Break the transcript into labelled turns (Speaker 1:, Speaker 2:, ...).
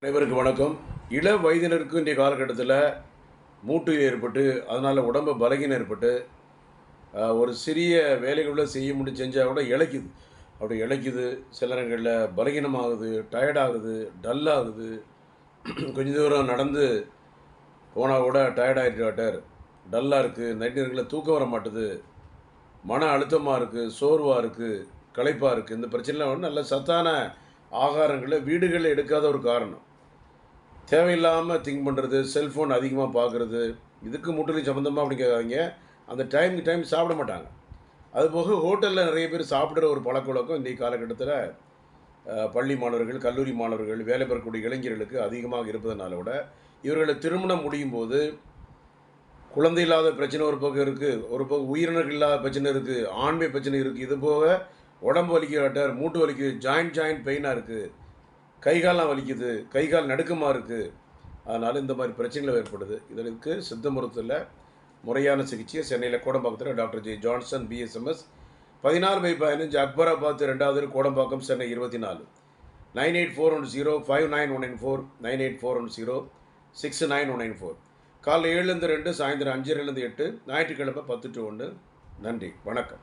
Speaker 1: அனைவருக்கும் வணக்கம். இள வயதினருக்கு இன்றைய காலகட்டத்தில் மூட்டு ஏற்பட்டு அதனால் உடம்பு பலகீனம் ஏற்பட்டு ஒரு சிறிய வேலைகளை செய்ய முடியும் செஞ்சால் கூட இளைக்குது. அப்படி இளைக்குது, சில நேரங்களில் பலகீனமாகுது, டயர்டாகுது, டல்லாகுது. கொஞ்ச தூரம் நடந்து போனால் கூட டயர்டாகிட்டு டாக்டர், டல்லாக இருக்குது, நைட் நேரங்களில் தூக்கம் வர மாட்டுது, மன அழுத்தமாக இருக்குது, சோர்வாக இருக்குது, களைப்பாக இருக்குது. இந்த பிரச்சனைலாம் வந்து நல்ல சத்தான ஆகாரங்களை வீடுகளில் எடுக்காத ஒரு காரணம். தேவையில்லாமல் திங்க் பண்ணுறது, செல்ஃபோன் அதிகமாக பார்க்குறது, இதுக்கு முற்றிலும் சம்மந்தமாக அப்படி கேட்காதீங்க. அந்த டைமுக்கு டைம் சாப்பிட மாட்டாங்க. அதுபோக ஹோட்டலில் நிறைய பேர் சாப்பிடுற ஒரு பழக்கவழக்கம் இன்றைய காலகட்டத்தில் பள்ளி மாணவர்கள், கல்லூரி மாணவர்கள், வேலை பெறக்கூடிய இளைஞர்களுக்கு அதிகமாக இருப்பதனால விட, இவர்களை திருமணம் முடியும் போது குழந்தை இல்லாத பிரச்சனை ஒரு பக்கம் இருக்குது, ஒரு பக்கம் உயிரினர்கள் இல்லாத பிரச்சனை இருக்குது, ஆண்மை பிரச்சனை இருக்குது. இது போக உடம்பு வலிக்கிறாட்டார், மூட்டு வலிக்குது, ஜாயிண்ட் பெயினாக இருக்குது, கை கால்லாம் வலிக்குது, கை கால் நடுக்கமாக இருக்குது. அதனால் இந்த மாதிரி பிரச்சனைகள் ஏற்படுது. இதற்கு சித்த மருத்துவத்தில் முறையான சிகிச்சை சென்னையில் கோடம்பாக்கத்தில் doctor J Johnson BSMS 14/15 Akbarabad 2வது கோடம்பாக்கம் சென்னை 24 9841059194 9841069194 காலைல 7 to 2 சாயந்தரம் 5:30 to 8 ஞாயிற்றுக்கிழமை 10 to 1. நன்றி, வணக்கம்.